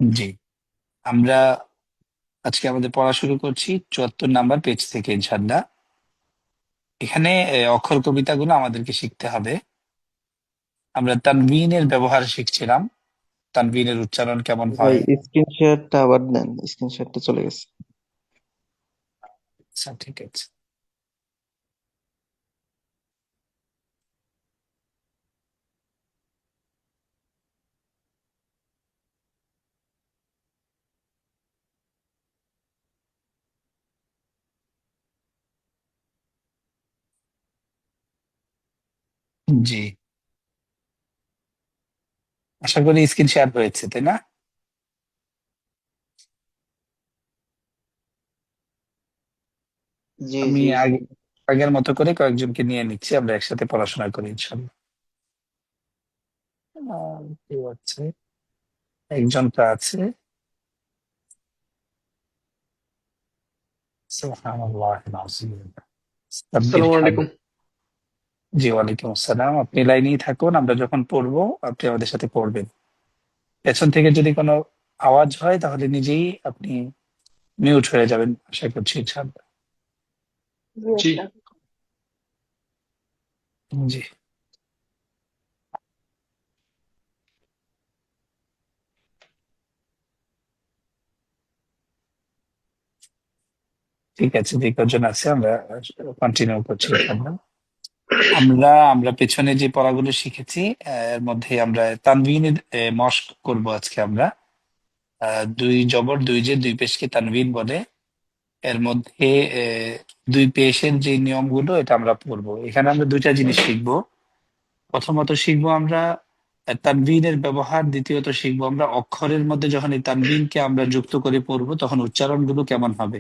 জি, আমরা আজকে আমাদের পড়া শুরু করছি ৭৪ নাম্বার পেজ থেকে ইনশাআল্লাহ। এখানে অক্ষর কবিতাগুলো আমাদেরকে শিখতে হবে। আমরা তানবিনের ব্যবহার শিখছিলাম, তানবিনের উচ্চারণ কেমন ভাই হয়। স্ক্রিনশটটা আবার দেন, স্ক্রিনশটটা চলে গেছে। আচ্ছা, ঠিক আছে। জি, আশা করি স্ক্রিন শেয়ার হয়েছে, তাই না? জি আমি জি আগের মতো করে কয়েকজনকে নিয়ে নিচ্ছি, আমরা একসাথে পড়াশোনা করি ইনশাআল্লাহ। কি হচ্ছে, একজন তো আছে। সুবহানাল্লাহ আল-আযীম। তাব্বির আসসালামু হাদ। আলাইকুম। জি, ওয়ালাইকুম আসসালাম। আপনি লাইনেই থাকুন, আমরা যখন পড়বো আপনি আমাদের সাথে পড়বেন। পেছন থেকে যদি কোনো আওয়াজ হয় তাহলে নিজেই আপনি মিউট হয়ে যাবেন, আশা করছি ইনশাআল্লাহ। জি জি, ঠিক আছে। যে কজন আছে আমরা কন্টিনিউ করছি ইনশাআল্লাহ। আমরা আমরা পেছনে যে পড়াগুলো শিখেছি এর মধ্যে আমরা তানভিনের মস্ক করব আজকে আমরা। দুই জবর দুই যে দুই পেশকে তানভিন বলে। এর মধ্যে দুই পেশের যে নিয়মগুলো এটা আমরা পড়বো। এখানে আমরা দুইটা জিনিস শিখবো। প্রথমত শিখবো আমরা তানবিনের ব্যবহার, দ্বিতীয়ত শিখবো আমরা অক্ষরের মধ্যে যখন এই তানবিনকে আমরা যুক্ত করে পড়বো তখন উচ্চারণগুলো কেমন হবে।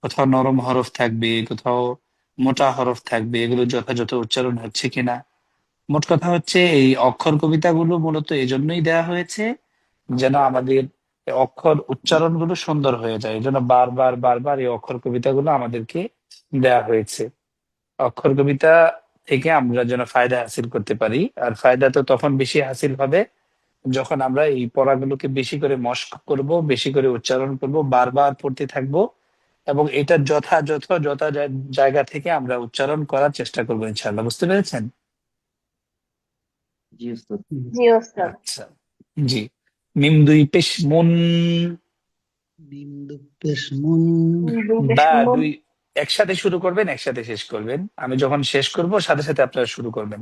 কোথাও নরম হরফ থাকবে, কোথাও মোটা হরফ থাকবে, এগুলো যথাযথ উচ্চারণ হচ্ছে কিনা। মোট কথা হচ্ছে এই অক্ষর কবিতাগুলো মূলত এই জন্যই দেওয়া হয়েছে যেন আমাদের অক্ষর উচ্চারণগুলো সুন্দর হয়ে যায়। এই জন্য বারবার বারবার এই অক্ষর কবিতাগুলো আমাদেরকে দেয়া হয়েছে। অক্ষর কবিতা থেকে আমরা যেন ফায়দা হাসিল করতে পারি। আর ফায়দা তো তখন বেশি হাসিল হবে যখন আমরা এই পড়াগুলোকে বেশি করে মস্ক করব, বেশি করে উচ্চারণ করব, বারবার পড়তে থাকবো এবং এটা জায়গা থেকে আমরা উচ্চারণ করার চেষ্টা করবো ইনশাআল্লাহ। বুঝতে পেরেছেন? জি উস্তাদ। জি ওস্তাদ। আচ্ছা, জি। মিম দুই পেশ মুন। বিন্দু পেশ মুন। দুই বা শুনুন। দুই একসাথে শুরু করবেন, একসাথে শেষ করবেন। আমি যখন শেষ করব সাথে সাথে আপনারা শুরু করবেন।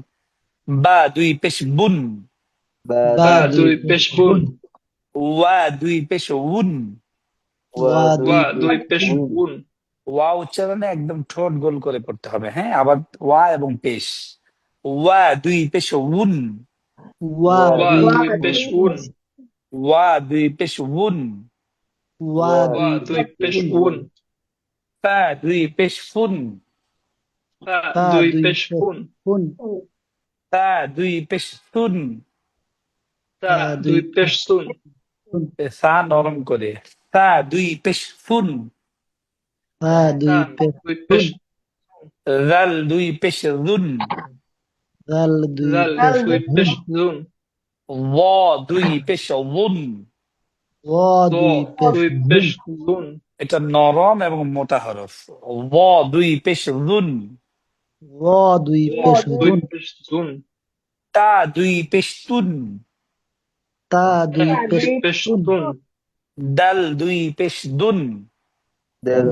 বা দুই পেশ বুন। বা বা দুই দুই পেশ পেশ বুন। মুন। ওয়া দুই পেশ উন। ওয়া দুই ওয়া পেশ দুই পেশ মুন। উন। ওয়া উচ্চারণে একদম ঠোঁট গোল করে পড়তে হবে। হ্যাঁ, আবার ওয়া এবং পেশ। ওয়া দুই পেশ উন। ওয়া ওয়া দুই দুই পেশ পেশ মুন। উন। ওয়া দুই পেশ উন। ওয়া ওয়া দুই দুই পেশ পেশ মুন। উন। ফা দুই পেশ ফুন। ফা তা দুই দুই পেশ পেশ ফুন। ফুন। তা দুই পেশ তুন। তা তা দুই দুই পেশ পেশ সুন। ফুন। সা নরম করে। তা দুই পেশ ফুন। তা তা দুই পেশ দুই পেশ ফুন। সুন। জাল দুই পেশ রুন। দাল দুই জাল পেশ দুই মুন। পেশ জুন। ওয়া দুই পেশ উন। ওয়া দ দুই পেশ দুই মুন। পেশ জুন। এটা নরম এবং মোটা হরফ। ওয়া দুই পেশ রুন। ওয়া দুই দ পেশ দুই রুন। পেশ জুন। তা দুই পেশ তুন। তা তা দুই পেশ দুই পেশ তুন। তুন। দাল দুই পেশ দুন। দাল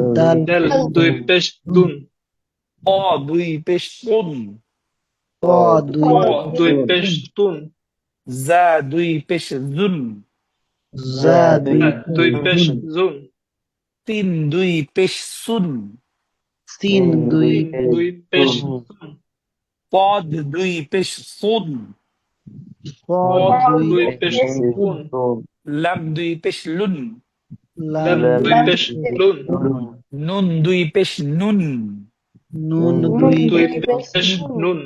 দেল দুই দুই পেশ পেশ দুন। দুন। ক দুই পেশ তুন। ক দুই ক পেশ দুই পেশ তুন। তুন। জা দুই পেশ জুন। যা দুই জা পেশ দুই পেশ জুন। জুন। তিন দুই পেশ সুন। তিন দুই তিন পেশ দুই পেশ তুন। সুন। পদ দুই পেশ সুন। পদ পদ দুই দুই পেশ পেশ তুন। সুন। লাম দুই পেশ লুন। লাম লাম দুই দুই পেশ পেশ লুন। তুন। নুন দুই পেশ নুন। নুন নুন দুই দুই পেশ পেশ নুন। নুন।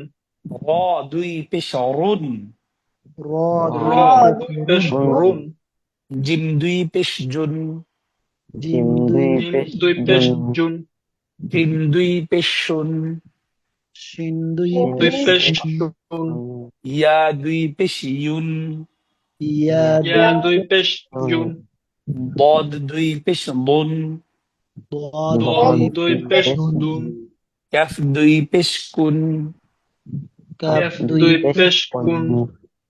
র দুই পেশ রুন। র র দুই পেশ দুই পেশ রুন। রুন। জিম দুই পেশ জুন। জিম দুই জিম পেশ দুই পেশ জুন। জুন। শিন দুই পেশ শুন। শিন দুই দুই পেশ পেশ শুন। শুন। ইয়া দুই পেশ ইউন। ইয়া ইয়া দুই দুই পেশ জুন বদ দুই পেশ বুন, বদ দদ দুই দুই পেশ নুন দুন কাফ দুই পেশ কুন, কাফ কাফ দুই দুই পেশ পেশ কুন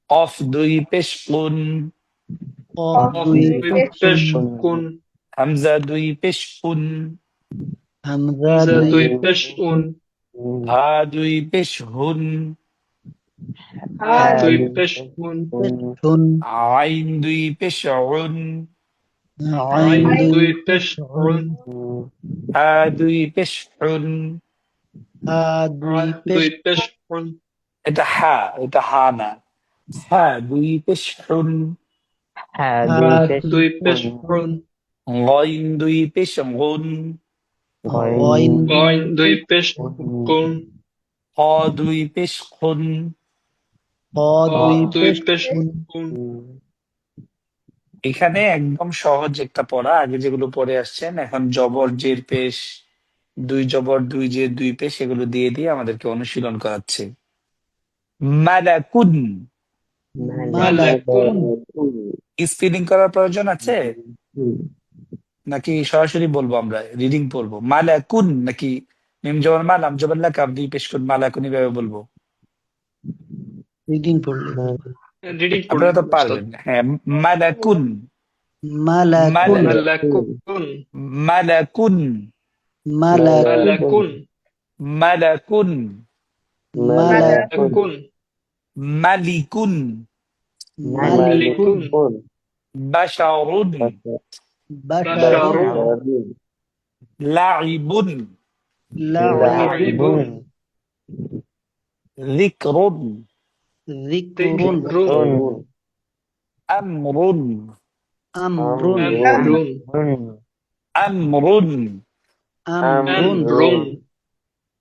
কফ দুই পেশ কুন, কফ কফ দুই দুই পেশ পেশ কুন কুন হামজা দুই পেশ কুন, হামজা হামজা দুই দুই পেশ উন হা দুই পেশ হুন, হা দুই পেশ হুন পেশ হুন আইন দুই পেশ উন, আইন আইন দুই দুই পেশ পেশ হুন উন হা দুই পেশ হুন। হা দুই আ পেশ দুই পেশ হুন এটা হা, এটা হা না। হা দুই পেশ হুন, হা হা দুই দুই পেশ পেশ হুন হুন গইন দুই পেশ গুন, গইন দুই গইন দুই পেশ পেশ গুন হ দুই পেশ খুন। হ হ দুই দুই পেশ পেশ হুন হুন এখানে একদম সহজ একটা পড়া, আগে যেগুলো পড়ে আসছেন, এখন জবর জের পেশ, দুই জবর দুই জের দুই পেশ, এগুলো দিয়ে দিয়ে আমাদেরকে অনুশীলন করাচ্ছে। মালাকুন, মালাকুন স্পেলিং করার প্রয়োজন আছে নাকি সরাসরি বলবো? আমরা রিডিং পড়বো মালাকুন, নাকি মিম জবর মা লাম জবর লা কাফ দিয়ে পেশ করুন মালাকুন, এভাবে বলবো? রিডিং পড়লে রিডিং আপনারা পড়লেন তো উস্তাদ পারবেন। হ্যাঁ, মালাকুন, মালাকুন মালা মালাকুন মালাকুন, মালাকুন মালাকুন মালাকুন, মালাকুন মালাকুন মালিকুন, মালিকুন মালিকুন বাশারুন, বাশারুন বাশারুন লাইবুন, লাইবুন লাইবুন যিকরুন, যিকরুন যিকরুন আমরুন, আমরুন আমরুন আমরুন, আমরুন আমরুন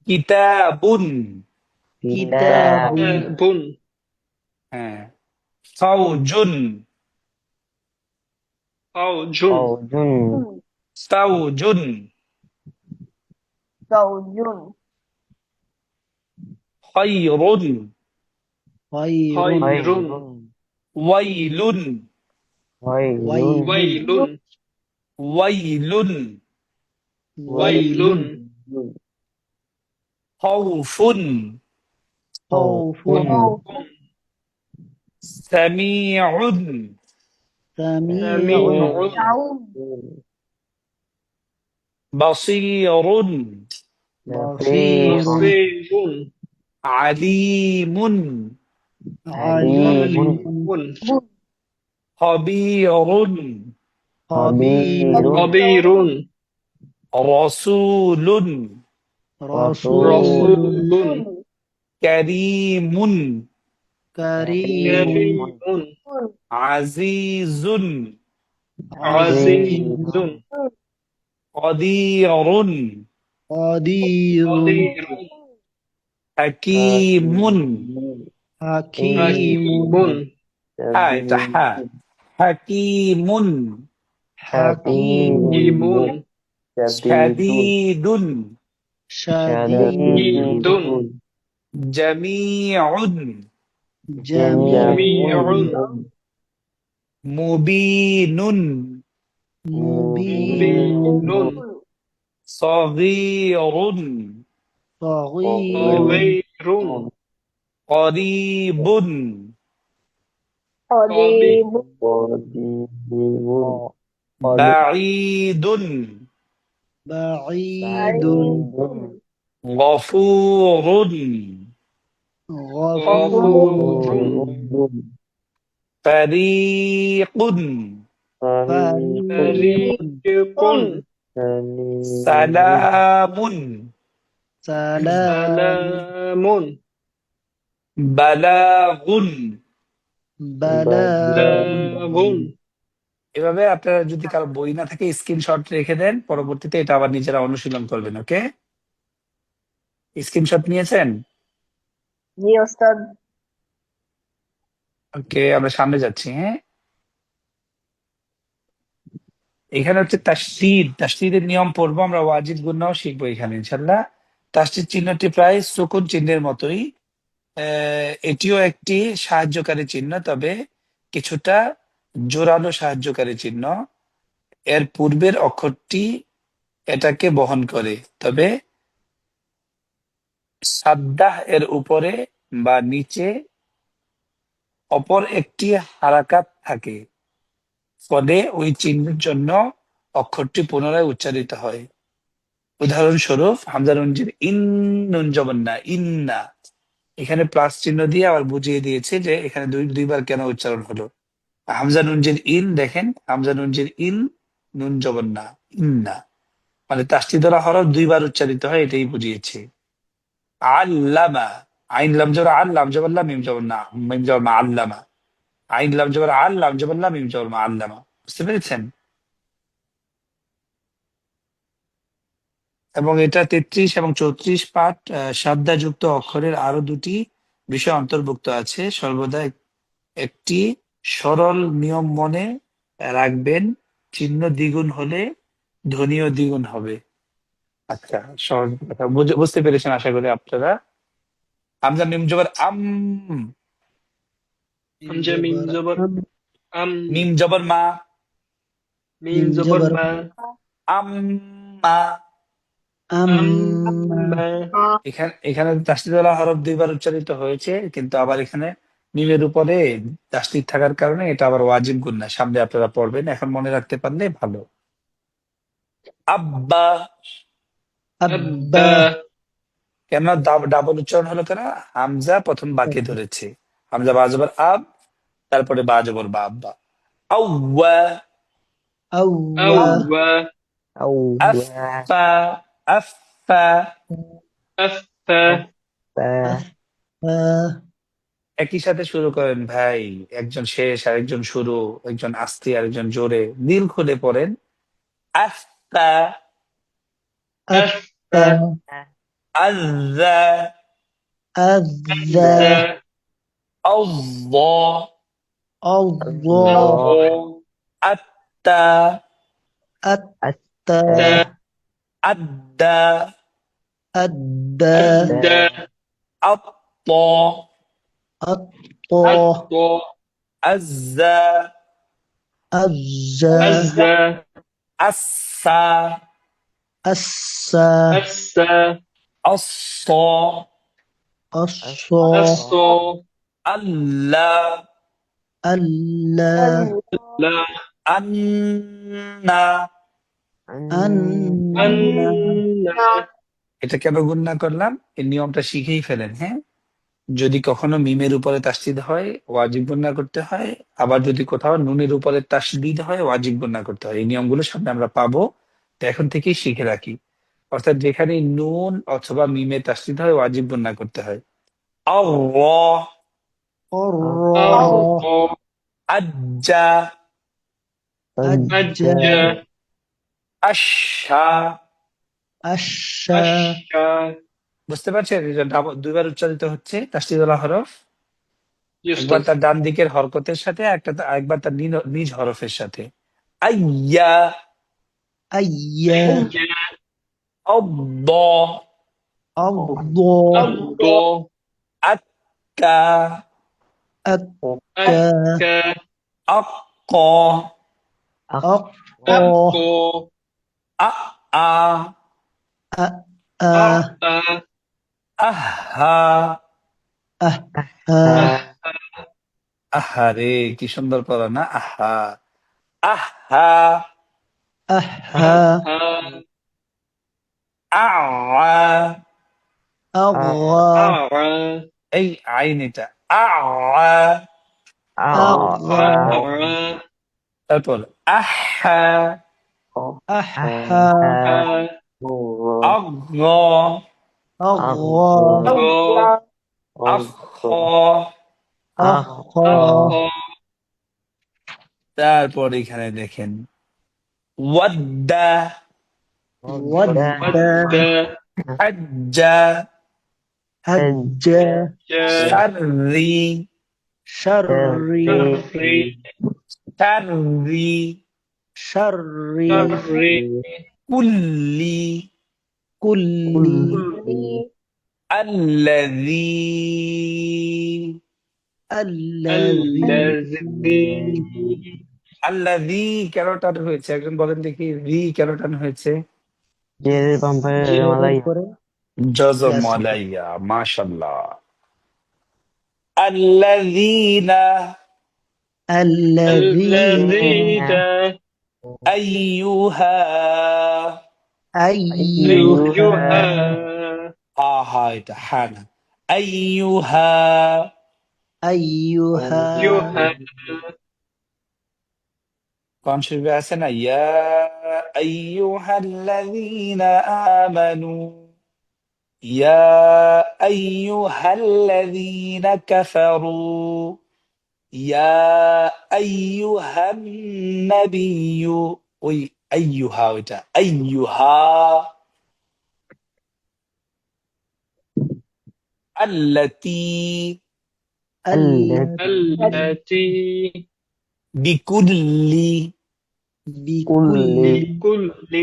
কিতাবুন, কিতাবুন কিতাবুন হ্যাঁ, ফাওজুন, ফাওজুন সাউজুন, খায়রুন, খায়রুন খায়রুন ওয়াইলুন, ওয়াইলুন ওয়াইলুন ওয়াইলুন, ওয়াইলুন খাউফুন, খাউফুন সামিউন, সামিউন সামিউন বাসীরুন, বাসীরুন বাসীরুন আলিমুন, আলিমুন আলিমুন খবীরুন, খবীরুন খবীরুন রাসূলুন, রাসূলুন রাসূলুন কারীমুন, কারীমুন কারীমুন আজিজুন, আজিজুন কদিরুন, কাদিরুন কদিরুন হাকিমুন। হাকীমুন হ্যাঁ, এটা হ্যাঁ, হাকিমুন, হাকীমুন হাকিমুন শাদীদুন, শাদীদুন ঈদুন জামিউন, জামিউন জামিউন মুবিনুন, মুবিনুন মুবিনুন সগীরুন, صغير صغيرun করিবুন, قريب বাঈদুন, بعيد গফুরুন, غفور ফারীকুন, فريق فريق সালামুন, سلام سلام বালাগুন। بلاغ এভাবে আপনারা যদি কারো বই না থাকে স্ক্রিনশট রেখে দেন, পরবর্তীতে এটা আবার নিজেরা অনুশীলন করবেন। ওকে, স্ক্রিনশট নিয়েছেন? জি ওস্তাদ। ওকে, আমরা সামনে যাচ্ছি। হ্যাঁ, এখানে হচ্ছে তাসদীদ, তাসদীদের নিয়ম পড়বো আমরা, ওয়াজিব গুণাও শিখবো এখানে ইনশাল্লাহ। তাসদীদ চিহ্নটি প্রায় সুকুন চিহ্নের মতোই, এটিও একটি সাহায্যকারী চিহ্ন, তবে কিছুটা জোরালো সাহায্যকারী চিহ্ন। এর পূর্বের অক্ষরটি এটাকে বহন করে, তবে সাদ্দাহ এর উপরে বা নিচে অপর একটি হারাকাত থাকে, ফলে ওই চিহ্নের জন্য অক্ষরটি পুনরায় উচ্চারিত হয়। উদাহরণস্বরূপ হামজা নুন জির ইন, নুন জবর না, ইন্না। এখানে প্লাস চিহ্ন দিয়ে আবার বুঝিয়ে দিয়েছে যে এখানে দুইবার কেন উচ্চারণ হলো। হামজা নুন জির ইন, দেখেন হামজা নুন জির ইন, নুন জবর না, ইন্না, মানে তাসদীদ ওয়ালা হরফ দুইবার উচ্চারিত হয়, এটাই বুঝিয়েছে। আল্লামা, আইন লাম জবর আল, লাম জবর লা, মিম জবর না, মিম জবর মা, আল্লামা। আইন লাম জবর আল, লাম জবর লা, মিম জবর মা, আল্লামা। বুঝতে পেরেছেন? এবং এটা 33 এবং 34 পাঠ সাদ্দাযুক্ত অক্ষরের আরো দুটি বিষয় অন্তর্ভুক্ত আছে। সর্বদা একটি সরল নিয়ম মনে রাখবেন: চিহ্ন দ্বিগুণ হলে ধ্বনিও দ্বিগুণ হবে। আচ্ছা, সহজ কথা বুঝতে পেরেছেন আশা করি আপনারা। হামজা মিম জবর আম, হামজা মিম জবর আম, আম, মিম জবর মা, মিম জবর মা, আম্মা। আম্মা, আম্মা, এখানে এখানে তাসদীদ ওয়ালা হরফ দুইবার উচ্চারিত হয়েছে, কিন্তু আবার এখানে মিমের উপরে তাসদীদ থাকার কারণে এটা আবার ওয়াজিব গুন্না। সামনে আপনারা পড়বেন, এখন মনে রাখতে পারলে ভালো। আব্বা, আব্বা, আব্বা, কেন ডাবল উচ্চারণ হলো কেন? হামজা প্রথম বাকে ধরেছে, হামজা বা জবর আব, তারপরে বা জবর বা, আব্বা। আউয়া, আউয়া, আউয়া, আফফা, আফফা। আফফা, আফা, একই সাথে শুরু করেন ভাই, একজন শেষ আরেকজন শুরু, একজন আস্তে আরেকজন জোরে, দিল খুলে পড়েন। আফতা, আত্তা, আফফা, আযা, আযা, আযা, আল্লাহ, আল্লাহ, আল্লাহ, আত্তা, আত্তা, আদ্দা, আদ্দা, আদ্দা, আত্তা, আত্তা, আত্তা, আযা, আজ্জা, আযা, আস্সা, আস্সা, আস্সা, আস্সা, আস্সা, আস্সা, আল্লাহ, আল্লাহ, লা, আন্না। আন্না। আন্না, এটা কেন গুণনা করলাম? এই নিয়মটা শিখেই ফেলেন, হ্যাঁ? যদি কখনো মিমের উপরে তাসদীদ হয় ওয়াজিব গুণনা করতে হয়, আবার যদি কোথাও নুনের উপরে তাসদীদ হয় ওয়াজিব গুণনা করতে হয়। এই নিয়মগুলো সামনে আমরা পাবো, তো এখন থেকেই শিখে রাখি। অর্থাৎ যেখানে নুন অথবা মিমে তাসদীদ হয় ওয়াজিব গুণনা করতে হয়। আল্লাহ, الراء আল্লাহ, আজ্জা, أجا আজ্জা, আশা। أشا আশা। বুঝতে পারছেন? এটা দুইবার উচ্চারিত হচ্ছে তাসদীদ ওয়ালা হরফ। জি একবার উস্তাদ। তার ডান দিকের হরকতের সাথে, একবার তার নিজ হরফের সাথে। আইয়া, أيا আইয়া, আল্লাহ, الله আল্লাহ, আক্কা, أكا আক্কা, আক্কা, أقا আক্কা, আ, আ, أأ আ'আ, আহা। أها আহারে, কি সুন্দর পড়া না? আহা, আহা, أها আ'আ, আওয়া। أغى আ'আ, এই আইন, এটা আওয়া। أغى আ'আ, তারপর আহা, أحا আগা, أغى আ'আ, আখা। أخا আ'আ, তারপর এখানে দেখেন ওয়াদ্দা, ودى ওয়াদ্দা, হাজ্জা, هجا জা, সাররি, شري শাররি, সাররি, شري শাররি, কুল্লি, كلي কুল্লি, আল্লাযী, الذي আল্লাহ রি কেন টান হয়েছে একজন বলেন দেখি রি কেন টান হয়েছে জেরের বাম্পারে জেরের মালাই পরে জজম Yes. আলাইয়া মাশাআল্লাহ আল্লাযীনা الذين আইয়ুহা أيها হা এটা হা না আইয়ুহা أيها কোরআন শরীফে আছে না ইয়া আইয়ুহাল্লাযীনা আমানু ইয়া আইয়ুহাল্লাযীনা কাফারু ইয়া আইয়ুহান নাবিয়্যু ওই আইয়ুহা ওইটা আইয়ুহা আল্লাতী التي বিকুল্লি بكل كل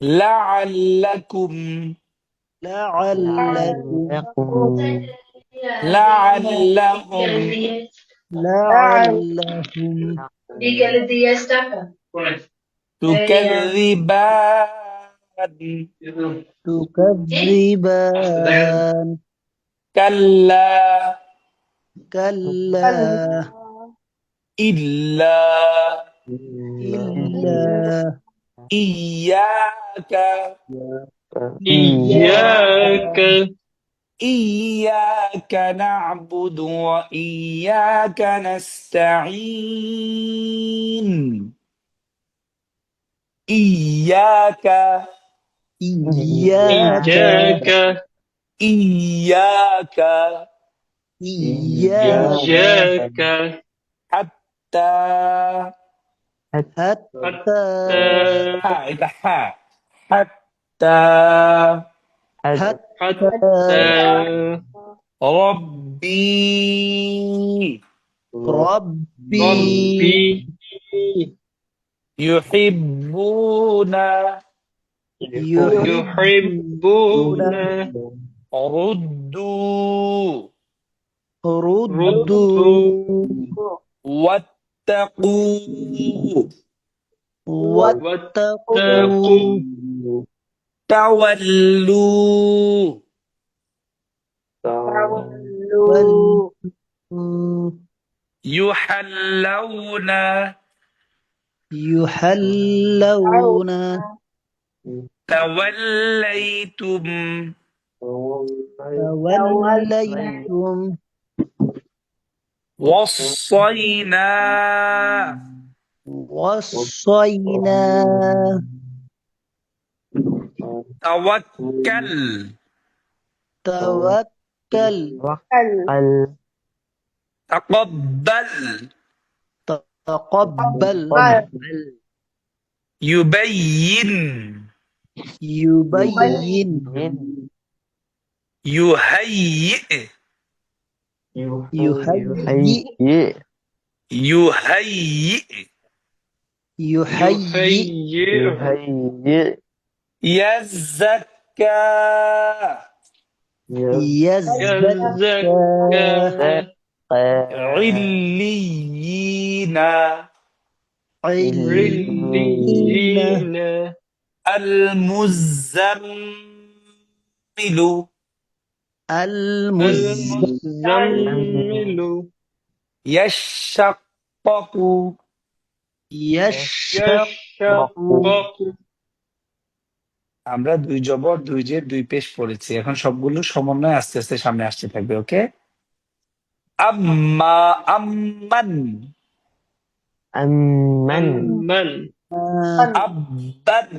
লাআল্লাকুম لعلكم লাআল্লাহুম لعلهم তুকাযযিবান تكذبان কাল্লা كلا ইল্লা إلا ইয়াকা إياك إياك نعبد وإياك نستعين إياك إياك إياك إياك إياك إياك حتى حتى إذا حتى حتى ربي ربي ربي يحبون يحبون ردوا ردوا واتقوا واتقوا تولوا يحلون يحلون توليتم توليتم وصينا وصينا توكل توكل تقبل تقبل يبين يبين يهيئ يهيئ يهيئ يهيئ يزكى يزكى عليين عليين المزمل المزمل يشقق يشقق আমরা দুই জবর দুই জের দুই পেশ পড়েছি এখন সবগুলো সমন্বয় আস্তে আস্তে সামনে আসতে থাকবে ওকে আম্মা আম্মান أمن من আব্বান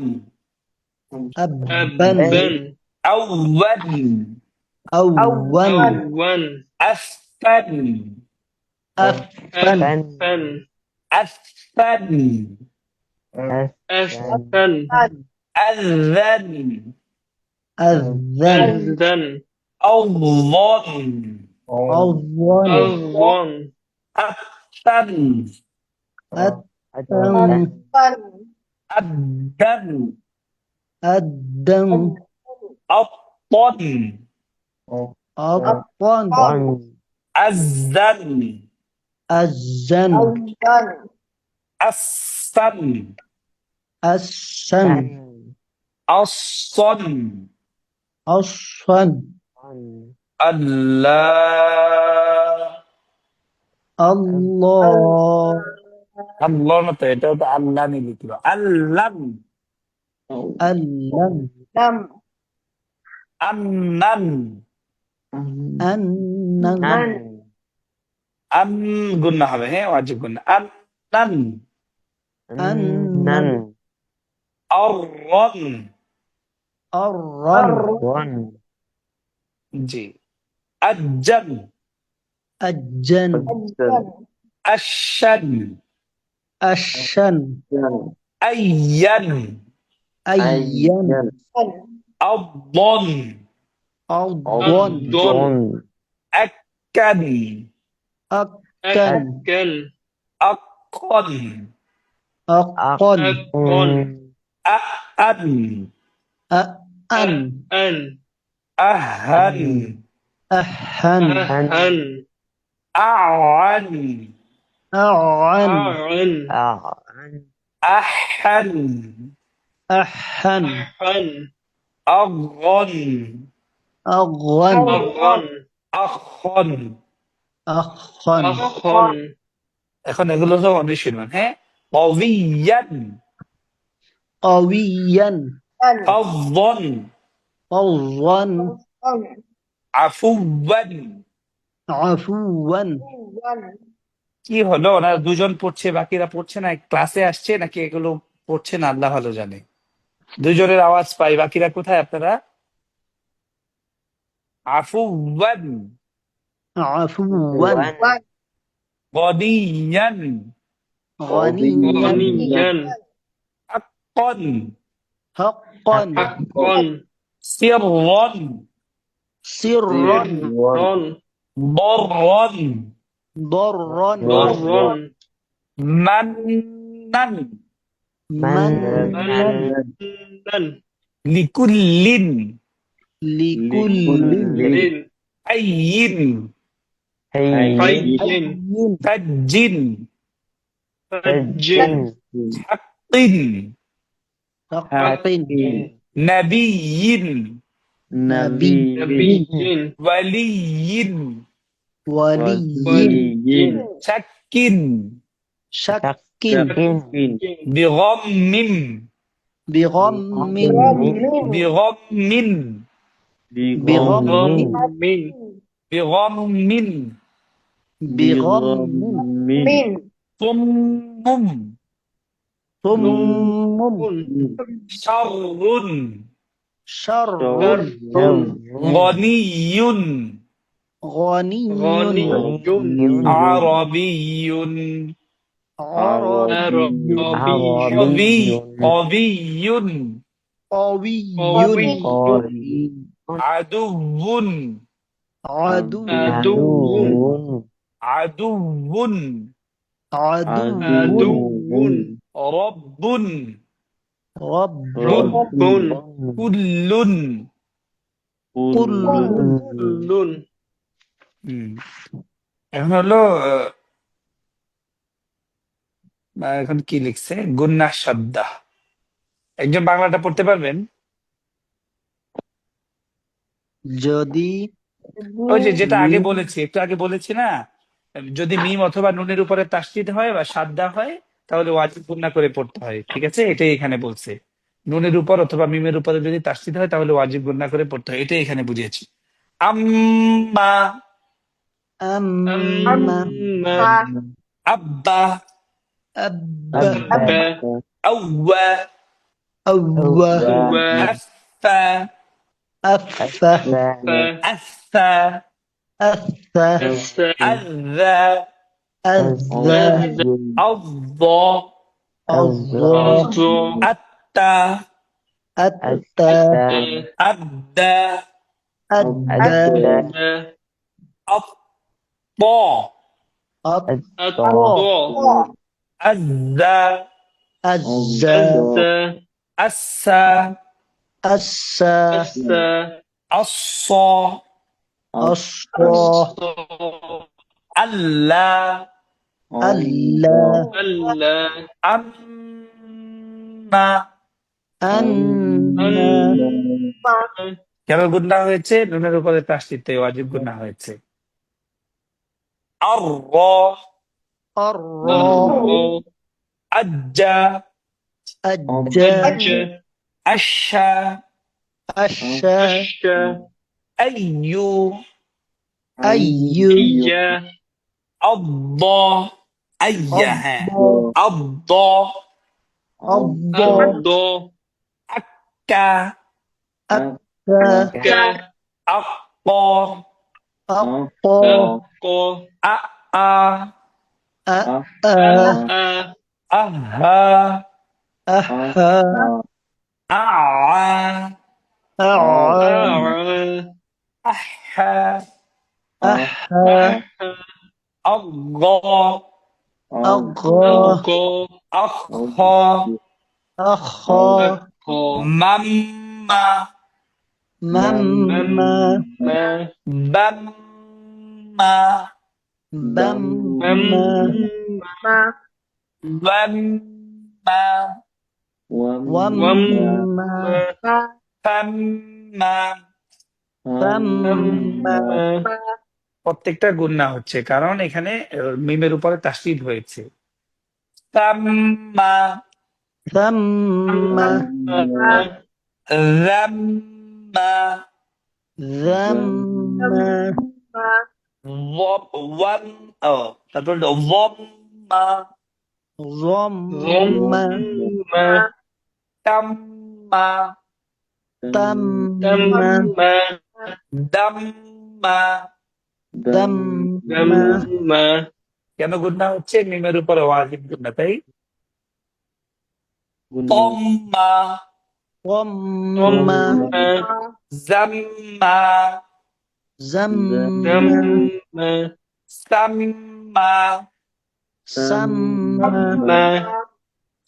أبا أبا أول أول أفن أفن أفن أفن أفن أذن أذن أذن أظن أظن أظن أبتن أتم أبدن أزن الزن الظن السن السن الصن الصن الله الله আল্লাহর মতো এটাও তো আল্লাহ নিয়ে লিখলো আল্লাম اللم لم আন্নান أنن من আন গুন্না হবে হ্যাঁ ওয়াজিব গুন্না আন্নান أنن আররান الرن الرن জি আজ্জান الجن الجن আশান الشن আইয়ান أين আদন الضن ضن আক্কান أكن أكل আক্কান أقن أكل আআন أأن أن আহান أحن أهن আআন أعن আহান أحن أحن أغن أغن أغن أخن أخن أخن এখন এগুলো সব অনেক শুনবেন হ্যাঁ قويا قويا أن فظا فظا أن عفوا عفوا কি হলো ওনারা দুজন পড়ছে বাকিরা পড়ছে না ক্লাসে আসছে নাকি এগুলো পড়ছে না আল্লাহ ভালো জানে দুজনের আওয়াজ পাই বাকিরা কোথায় আপনারা আফুওয়ান عفوا গনিয়ান غنيا غنيا হাক্কান حقا حقا সিররান سرا سرا ضرran ضرا ضرا মান্নান منا من লিকুল্লিন لكل لل আইয়িন حي ফাজ্জিন فج হাক্কিন حق নাবিয়্যিন نبي نبي ওয়ালিয়্যিন ولي শাক্কিন شك বিগম্মিন بغم বিগম্মিন بغم من বিগম্মিন بغم من সুম্মুম ثم শাররুন شر গনিয়্যুন غني غني আরাবিয়্যুন عربي قويٌ قوي عدو عدو عدو عدو عدو رب رب رب كل كل كل এখন হলো এখন কি লিখছে গুন্নাহ শাদ্দা একজন বাংলাটা পড়তে পারবেন যদি ওই যে যেটা আগে বলেছি একটু আগে বলেছি না যদি মিম অথবা নুনের উপরে তাসদীদ হয় বা শাদ্দা হয় তাহলে ওয়াজিব গুন্না করে পড়তে হয় ঠিক আছে এটাই এখানে বলছে নুনের উপর অথবা মিমের উপরে যদি তাসদীদ হয় তাহলে ওয়াজিব গুন্না করে পড়তে হয় এটাই এখানে বুঝিয়েছি আম্মা أما أما আব্বা أب أبا আউয়া أو আফা أفا আফা أثى أسى আযা أذى আযা أضى أضى আত্তা أتى আদ্দা أدى আত্তা أطى আযা أزى أزى আসা أسى أسى আصা الصاد আল্লাহ ألا ألا আন্না أن কেন গুণা হয়েছে? নুনের উপরে তাসদীদ, তাই ওয়াজিব গুণা হয়েছে। আর الرا আজ্জা أجا আশা أشا আইয়ু أي আদ্দ আইয়া, হ্যাঁ আদ্দ الضا আক্কা أكا আক্ক أقا আ আ أأ আহা أها আ أعا আহা أحا أغ أغا أخ أخا مما مما بما بما وما وما فما فما প্রত্যেকটা গুণনা হচ্ছে কারণ এখানে মিমের উপরে তাসদীদ হয়েছে। তাম্মা ثم রাম্মা ذم ওয়াম তারপর ওয়াম্মা ضم তাম্মা تم দাম্মা। دم কেন গুণা হচ্ছে? মিমের উপরে ওয়াজিব গুণা, তাই তম্মা ضم জাম্মা زم সাম্মা سم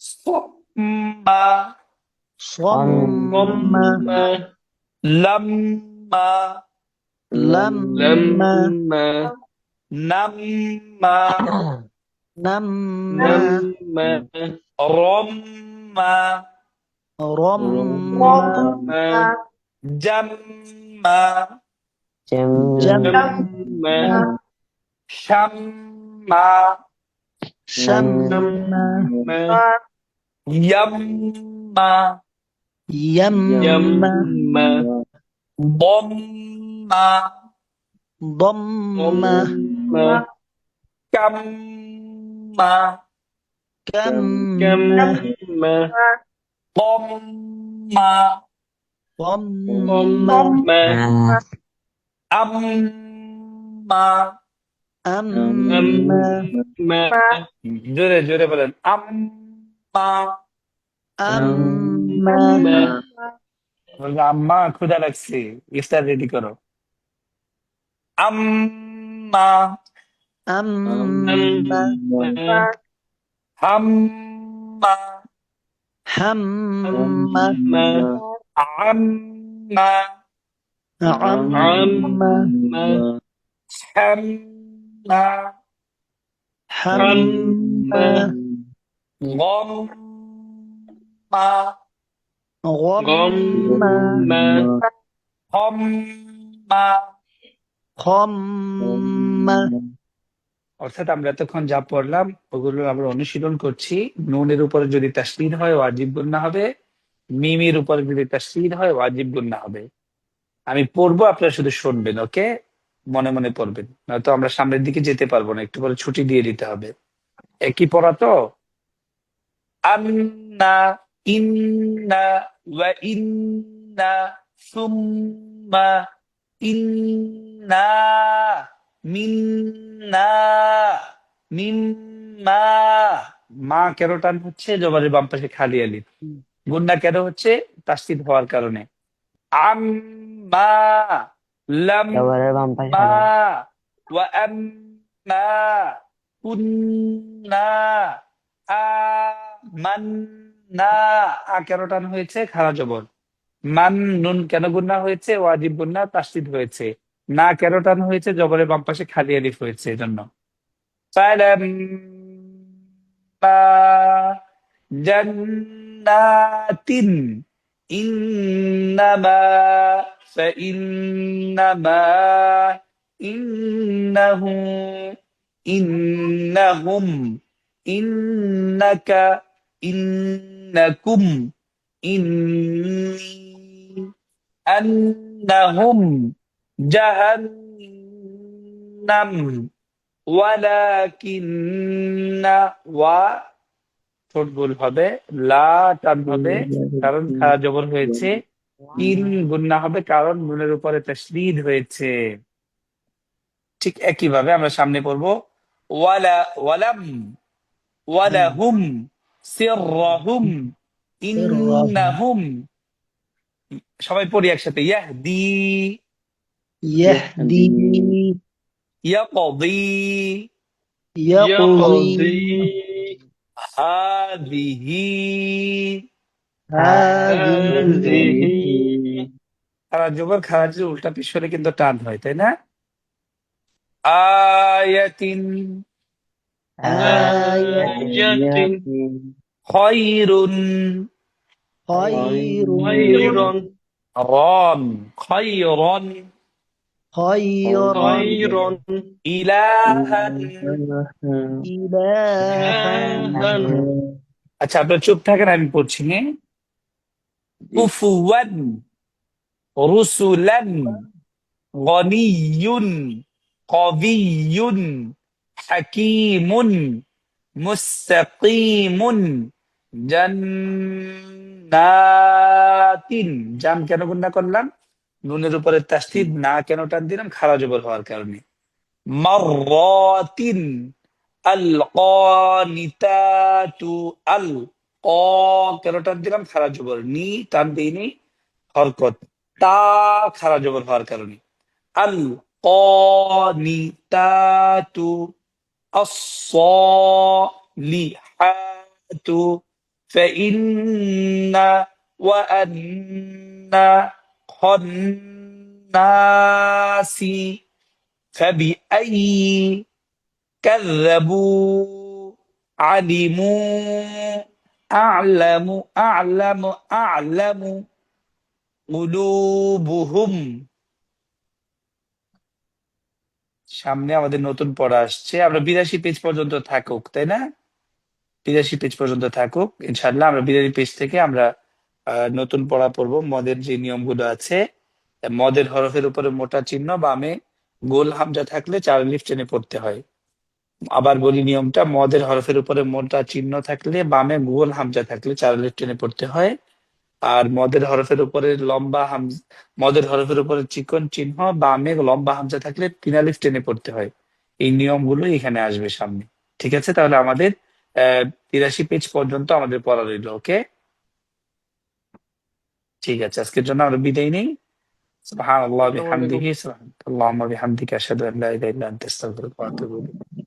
সুম্মা صم লাম্মা لما নাম্মা نما রম্মা رم জাম্মা جم শাম্মা شم ইয়াম্মা يم ضمّا ضم كمّا كم ضمّا ضم أمّا أم জোরে জোরে বলেন আম্মা। বলবে আম্মা ক্ষুধা লাগছে, ইফতার রেডি করো। আম্মা হাম্মা هم আম্মা عم হাম্মা هم গম্মা غم হম্মা। خم অর্থাৎ আমরা এতক্ষণ যা পড়লাম ওগুলো আমরা অনুশীলন করছি। নুনের উপরে যদি তাসদীদ হয় ওয়াজিব গুন্না হবে, মিমের উপরে যদি তাসদীদ হয় ওয়াজিব গুন্না হবে। আমি পড়বো, আপনারা শুধু শুনবেন, ওকে? মনে মনে পড়বেন, নয়তো আমরা সামনের দিকে যেতে পারবো না, একটু পরে ছুটি দিয়ে দিতে হবে। একই পড়া তো। আন্না ইন্না ওয়া ইন্না সুম্মা ইন্না মিন্না মিম্মা। মা কেন টান হচ্ছে? জবারের বাম পাশে খালি আলিফ। গুন্না কেন হচ্ছে? তাসদীদ হওয়ার কারণে। আম্মা জবরের বাম পাশে লাম্মা খালি। ওয়া আম্মা কুন্না আমান্না। কেন টান হয়েছে? খারা জবর। মান নুন কেন গুন্না হয়েছে? ওয়াজিব গুন্না, তাসদীদ হয়েছে। না কেন টান হয়েছে? জবরের বাম পাশে খালি আলিফ হয়েছে এজন্য। ফালাম্মা জান্নাতিন ইন্নামা ফাইন্নামা ইন্নাহু ইন্নাহুম ইন্নাকা ইন্নাকুম ইন্নী আন্নাহুম জাহান্নাম ওয়ালাকিন্না ওয়া ঠোঁট গোল হবে, লা টান হবে কারণ খাড়া জবর হয়েছে, ইন গুন্না হবে কারণ নুনের উপরে তাসদীদ হয়েছে। ঠিক একইভাবে আমরা সামনে পড়বো ওয়ালা ওয়ালাম ওয়ালাহুম সিররাহুম ইন্নাহুম। সবাই পড়ি একসাথে, ইয়াহদি يهدي ইয়াকদি يقضي হাদিহি। هذه খাড়া জবর খাড়া যে উল্টা পিছনে কিন্তু টান হয়, তাই না? আয়াতিন آية খয়রুন خير خير রন খয়রন خيرا خير ইলাহান। إلها আচ্ছা আপনারা চুপ থাকেন, আমি পড়ছি। হ্যাঁ, কুফুওয়ান রুসুলান গনিয়ুন কবিয়ুন হাকিমুন মুস্তাকিমুন জান্নাতিন। জাম কেন গুণা করলাম? নুনের উপরে তাসদীদ, না কেন টান দিলাম? খাড়া জবর হওয়ার কারণে। মাররাতিন আল কানিতাতু আল ক কেন টান দিলাম? খাড়া জবর, নি টান দিইনি, হরকত, তা খাড়া জবর হওয়ার কারণে। আল কানিতাতু الصالحات فإن وأن خناس فبأي كذبوا علموا أعلم قلوبهم। সামনে আমাদের নতুন পড়া আসছে, আমরা 82 পেজ পর্যন্ত থাকুক, তাই না? 82 পেজ পর্যন্ত থাকুক ইনশাআল্লাহ। আমরা 82 পেজ থেকে আমরা নতুন পড়া পড়বো। মদের যে নিয়মগুলো আছে, মদের হরফের উপরে মোটা চিহ্ন, বামে গোল হামজা থাকলে 4 আলিফ টেনে পড়তে হয়। আবার বলি নিয়মটা, মদের হরফের উপরে মোটা চিহ্ন থাকলে বামে গোল হামজা থাকলে 4 আলিফ টেনে পড়তে হয়। আর মদের হরফের উপরে মদের হরফের উপরে চিকন চিহ্ন, বামে লম্বা হামজা থাকলে 3 আলিফ টেনে পড়তে হয়। এই নিয়মগুলো এখানে আসবে সামনে। ঠিক আছে, তাহলে আমাদের 83 পেজ পর্যন্ত আমাদের পড়া রইল। ওকে, ঠিক আছে, আজকের জন্য আমরা বিদায় নেই। সুবহানাল্লাহ السلام عليكم বিহামদিহি, সুবহানাল্লাহি ওয়া বিহামদিহি, আশহাদু আল্লা ইলাহা ইল্লা আনতা, আস্তাগফিরুকা ওয়া আতুবু ইলাইক।